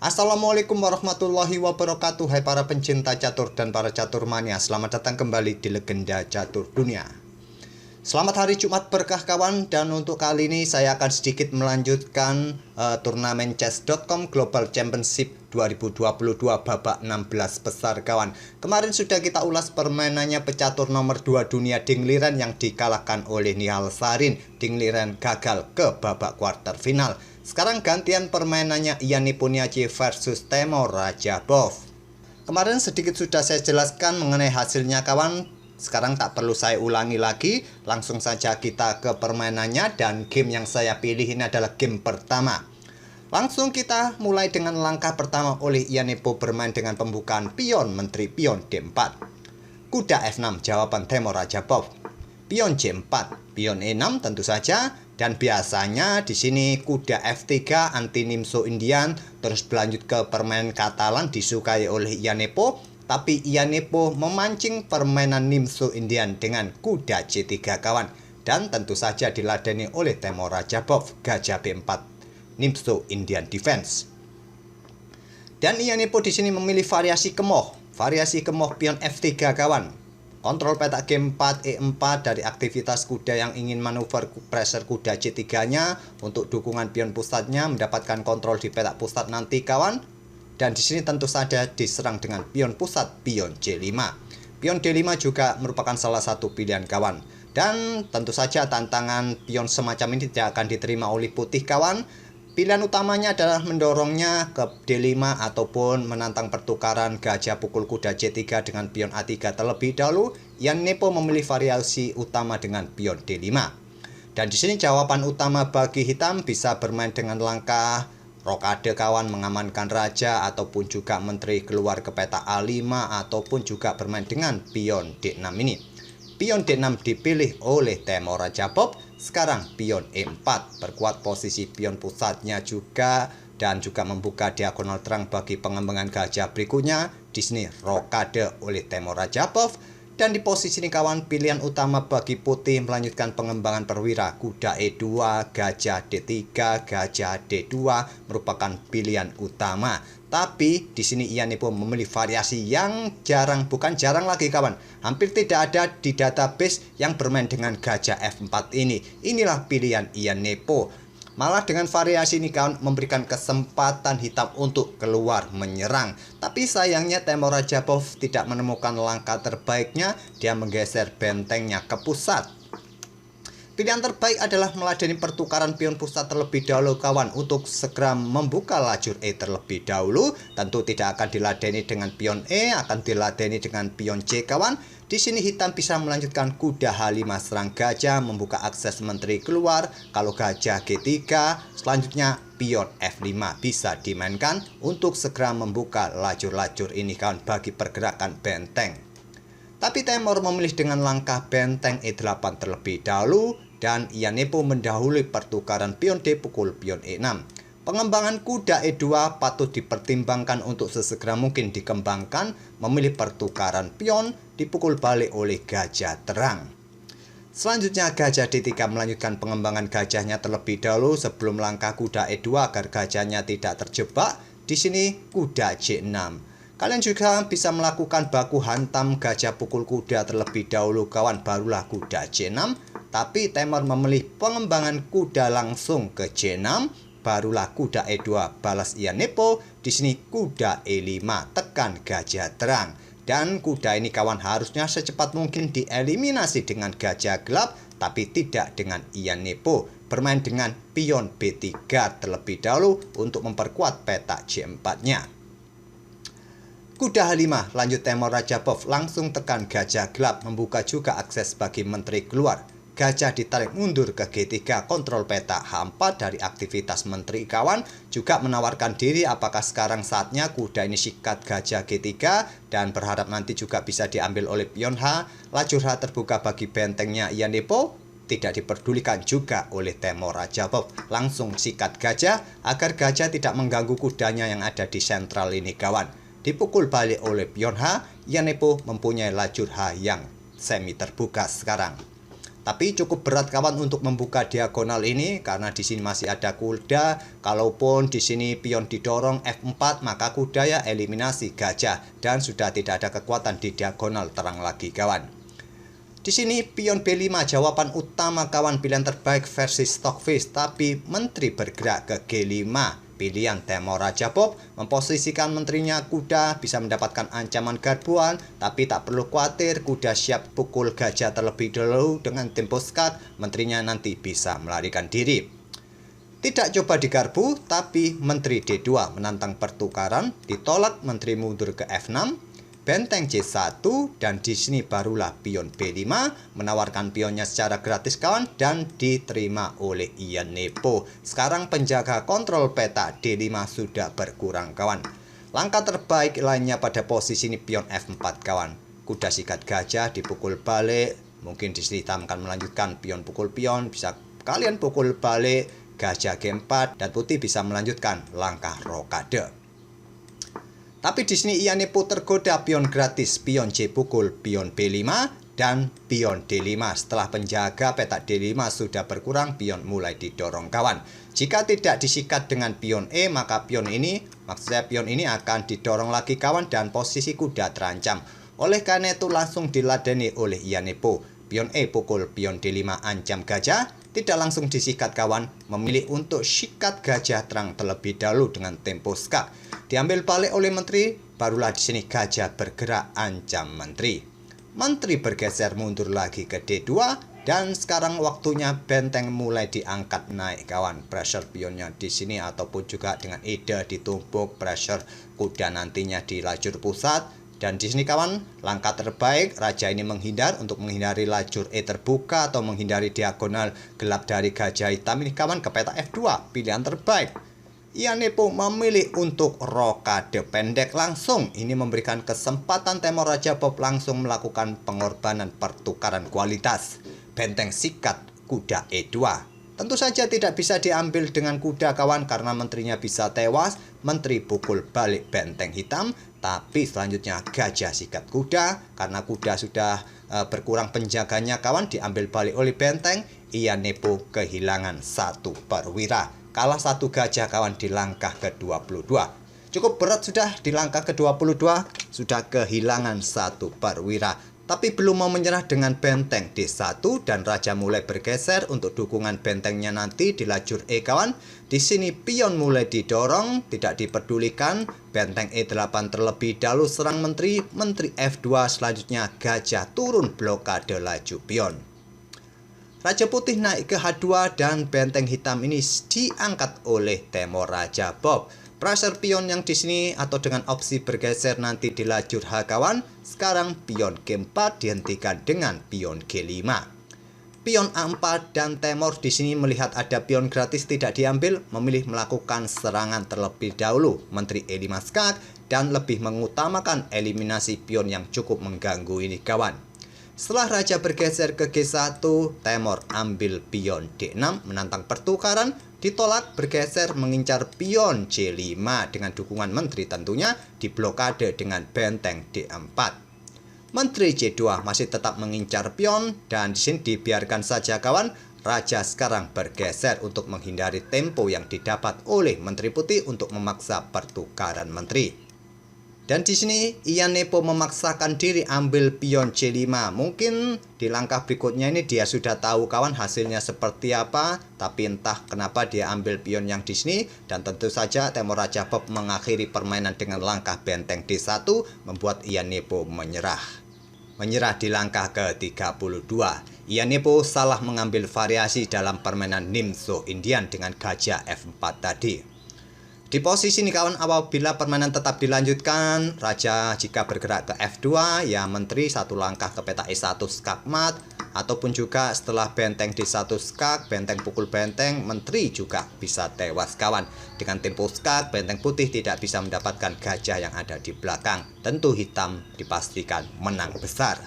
Assalamualaikum warahmatullahi wabarakatuh. Hai para pencinta catur dan para catur mania, selamat datang kembali di Legenda Catur Dunia. Selamat hari Jumat berkah kawan. Dan untuk kali ini saya akan sedikit melanjutkan turnamen chess.com Global Championship 2022 babak 16 besar kawan. Kemarin sudah kita ulas permainannya pecatur nomor 2 dunia Ding Liren yang dikalahkan oleh Nihal Sarin. Ding Liren gagal ke babak kuarter final. Sekarang gantian permainannya Ian Nepomniachtchi versus Temur Rajabov. Kemarin sedikit sudah saya jelaskan mengenai hasilnya kawan. Sekarang tak perlu saya ulangi lagi. Langsung saja kita ke permainannya. Dan game yang saya pilih ini adalah game pertama. Langsung kita mulai dengan langkah pertama oleh Ian Nepo bermain dengan pembukaan pion menteri pion D4. Kuda F6 jawaban Temur Rajabov. Pion C4, pion E6 tentu saja. Dan biasanya di sini kuda F3 anti Nimzo Indian, terus berlanjut ke permainan Katalan disukai oleh Ian Nepo, tapi Ian Nepo memancing permainan Nimzo Indian dengan kuda C3 kawan, dan tentu saja diladeni oleh Temur Rajabov gajah B4 Nimzo Indian defense. Dan Ian Nepo di sini memilih variasi kemoh pion F3 kawan. Kontrol petak G4, E4 dari aktivitas kuda yang ingin manuver pressure kuda C3-nya untuk dukungan pion pusatnya mendapatkan kontrol di petak pusat nanti kawan. Dan di sini tentu saja diserang dengan pion pusat pion C5. Pion D5 juga merupakan salah satu pilihan kawan. Dan tentu saja tantangan pion semacam ini tidak akan diterima oleh putih kawan. Pilihan utamanya adalah mendorongnya ke D5 ataupun menantang pertukaran gajah pukul kuda C3 dengan pion A3 terlebih dahulu. Ian Nepo memilih variasi utama dengan pion D5. Dan di sini jawaban utama bagi hitam bisa bermain dengan langkah rokade kawan, mengamankan raja ataupun juga menteri keluar ke peta A5 ataupun juga bermain dengan pion D6 ini. Pion D6 dipilih oleh Temur Rajabov. Sekarang pion E4 perkuat posisi pion pusatnya juga dan juga membuka diagonal terang bagi pengembangan gajah berikutnya. Di sini rokade oleh Temur Rajabov. Dan di posisi ini kawan, pilihan utama bagi putih melanjutkan pengembangan perwira kuda E2, gajah D3, gajah D2 merupakan pilihan utama. Tapi di sini Ian Nepo memilih variasi yang bukan jarang lagi kawan. Hampir tidak ada di database yang bermain dengan gajah F4 ini. Inilah pilihan Ian Nepo. Malah dengan variasi ini kawan memberikan kesempatan hitam untuk keluar menyerang. Tapi sayangnya Temur Rajabov tidak menemukan langkah terbaiknya. Dia menggeser bentengnya ke pusat. Pilihan terbaik adalah meladeni pertukaran pion pusat terlebih dahulu kawan untuk segera membuka lajur E terlebih dahulu. Tentu tidak akan diladeni dengan pion E, akan diladeni dengan pion C kawan. Di sini hitam bisa melanjutkan kuda H5 serang gajah, membuka akses menteri keluar. Kalau gajah G3, selanjutnya pion F5 bisa dimainkan untuk segera membuka lajur-lajur ini kawan bagi pergerakan benteng. Tapi Temur memilih dengan langkah benteng E8 terlebih dahulu dan Ian Nepo mendahului pertukaran pion D pukul pion E6. Pengembangan kuda E2 patut dipertimbangkan untuk sesegera mungkin dikembangkan, memilih pertukaran pion dipukul balik oleh gajah terang. Selanjutnya gajah D3 melanjutkan pengembangan gajahnya terlebih dahulu sebelum langkah kuda E2 agar gajahnya tidak terjebak. Di sini kuda C6. Kalian juga bisa melakukan baku hantam gajah pukul kuda terlebih dahulu kawan, barulah kuda C6. Tapi Temur memilih pengembangan kuda langsung ke C6, barulah kuda E2 balas Ian Nepo. Di sini kuda E5 tekan gajah terang. Dan kuda ini kawan harusnya secepat mungkin dieliminasi dengan gajah gelap, tapi tidak dengan Ian Nepo. Bermain dengan pion B3 terlebih dahulu untuk memperkuat peta C4-nya. Kuda H5 lanjut Temur Rajabov langsung tekan gajah gelap, membuka juga akses bagi menteri keluar. Gajah ditarik mundur ke G3, kontrol peta H4 dari aktivitas menteri kawan. Juga menawarkan diri apakah sekarang saatnya kuda ini sikat gajah G3 dan berharap nanti juga bisa diambil oleh pion H. Lajur H terbuka bagi bentengnya Ian Nepo. Tidak diperdulikan juga oleh Temur Rajabov. Langsung sikat gajah agar gajah tidak mengganggu kudanya yang ada di sentral ini kawan. Dipukul balik oleh pion H. Ian Nepo mempunyai lajur H yang semi terbuka sekarang. Tapi cukup berat kawan untuk membuka diagonal ini karena di sini masih ada kuda. Kalaupun di sini pion didorong F4 maka kuda ya eliminasi gajah dan sudah tidak ada kekuatan di diagonal terang lagi kawan. Di sini pion B5 jawaban utama kawan, pilihan terbaik versi Stockfish, tapi menteri bergerak ke G5. Pilihan Temor Raja Bob memposisikan menterinya kuda bisa mendapatkan ancaman garbuan, tapi tak perlu khawatir, kuda siap pukul gajah terlebih dahulu dengan tempo skak, menterinya nanti bisa melarikan diri. Tidak coba digarbu, tapi menteri D2 menantang pertukaran, ditolak, menteri mundur ke F6, benteng C1, dan di sini barulah pion B5 menawarkan pionnya secara gratis kawan dan diterima oleh Ian Nepo. Sekarang penjaga kontrol peta D5 sudah berkurang kawan. Langkah terbaik lainnya pada posisi ini pion F4 kawan. Kuda sikat gajah dipukul balik, mungkin di sini hitam akan melanjutkan pion pukul pion, bisa kalian pukul balik gajah G4 dan putih bisa melanjutkan langkah rokade. Tapi di sini Ian Nepo tergoda pion gratis, pion C pukul, pion B5, dan pion D5. Setelah penjaga peta D5 sudah berkurang, pion mulai didorong kawan. Jika tidak disikat dengan pion E, maka pion ini akan didorong lagi kawan dan posisi kuda terancam. Oleh karena itu langsung diladeni oleh Ian Nepo. Pion E pukul, pion D5 ancam gajah. Tidak langsung disikat kawan, memilih untuk sikat gajah terang terlebih dahulu dengan tempo skak. Diambil balik oleh menteri, barulah di sini gajah bergerak ancam menteri. Menteri bergeser mundur lagi ke D2 dan sekarang waktunya benteng mulai diangkat naik kawan. Pressure pionnya di sini ataupun juga dengan ide ditumpuk pressure kuda nantinya di lajur pusat. Dan di sini kawan, langkah terbaik raja ini menghindar untuk menghindari lajur E terbuka atau menghindari diagonal gelap dari gajah hitam ini kawan ke peta F2. Pilihan terbaik. Ian Nepo memilih untuk rokade pendek langsung. Ini memberikan kesempatan Temor Raja Bob langsung melakukan pengorbanan pertukaran kualitas. Benteng sikat kuda E2. Tentu saja tidak bisa diambil dengan kuda kawan karena menterinya bisa tewas. Menteri pukul balik benteng hitam. Tapi selanjutnya gajah sikat kuda. Karena kuda sudah berkurang penjaganya kawan, diambil balik oleh benteng. Ian Nepo kehilangan satu perwira. Kalah satu gajah kawan di langkah ke-22. Cukup berat sudah di langkah ke-22. Sudah kehilangan satu perwira. Tapi belum mau menyerah dengan benteng D1 dan raja mulai bergeser untuk dukungan bentengnya nanti di lajur E kawan. Di sini pion mulai didorong, tidak dipedulikan. Benteng E8 terlebih dahulu serang menteri, menteri F2 selanjutnya gajah turun blokade laju pion. Raja putih naik ke H2 dan benteng hitam ini diangkat oleh Temor Raja Bob. Pressure pion yang di sini atau dengan opsi bergeser nanti di lajur H kawan. Sekarang pion G4 dihentikan dengan pion G5. Pion A4 dan Temor di sini melihat ada pion gratis tidak diambil, memilih melakukan serangan terlebih dahulu. Menteri E5 skak dan lebih mengutamakan eliminasi pion yang cukup mengganggu ini kawan. Setelah raja bergeser ke G1, Temor ambil pion D6 menantang pertukaran, ditolak bergeser mengincar pion C5 dengan dukungan menteri tentunya diblokade dengan benteng D4. Menteri C2 masih tetap mengincar pion dan di sini dibiarkan saja kawan. Raja sekarang bergeser untuk menghindari tempo yang didapat oleh menteri putih untuk memaksa pertukaran menteri. Dan di sini Ian Nepo memaksakan diri ambil pion C5. Mungkin di langkah berikutnya ini dia sudah tahu kawan hasilnya seperti apa. Tapi entah kenapa dia ambil pion yang di sini. Dan tentu saja Temor Raja Bob mengakhiri permainan dengan langkah benteng D1. Membuat Ian Nepo menyerah. Menyerah di langkah ke-32. Ian Nepo salah mengambil variasi dalam permainan Nimzo Indian dengan gajah F4 tadi. Di posisi ini kawan, apabila permainan tetap dilanjutkan, raja jika bergerak ke F2 ya menteri satu langkah ke peta E1 skak mat, ataupun juga setelah benteng D1 skak, benteng pukul benteng, menteri juga bisa tewas kawan. Dengan tempo skak, benteng putih tidak bisa mendapatkan gajah yang ada di belakang. Tentu hitam dipastikan menang besar.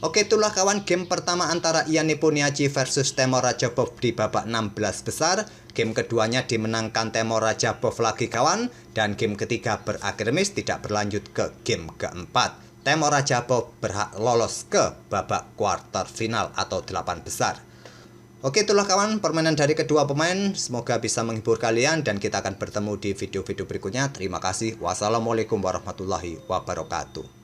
Oke, itulah kawan game pertama antara Ian Nepo Niaji versus Temor Raja Bob di babak 16 besar. Game keduanya dimenangkan Temor Raja Bob lagi kawan. Dan game ketiga berakhir miss, tidak berlanjut ke game keempat. Temor Raja Po berhak lolos ke babak kuarter final atau 8 besar. Oke, itulah kawan permainan dari kedua pemain. Semoga bisa menghibur kalian dan kita akan bertemu di video-video berikutnya. Terima kasih. Wassalamualaikum warahmatullahi wabarakatuh.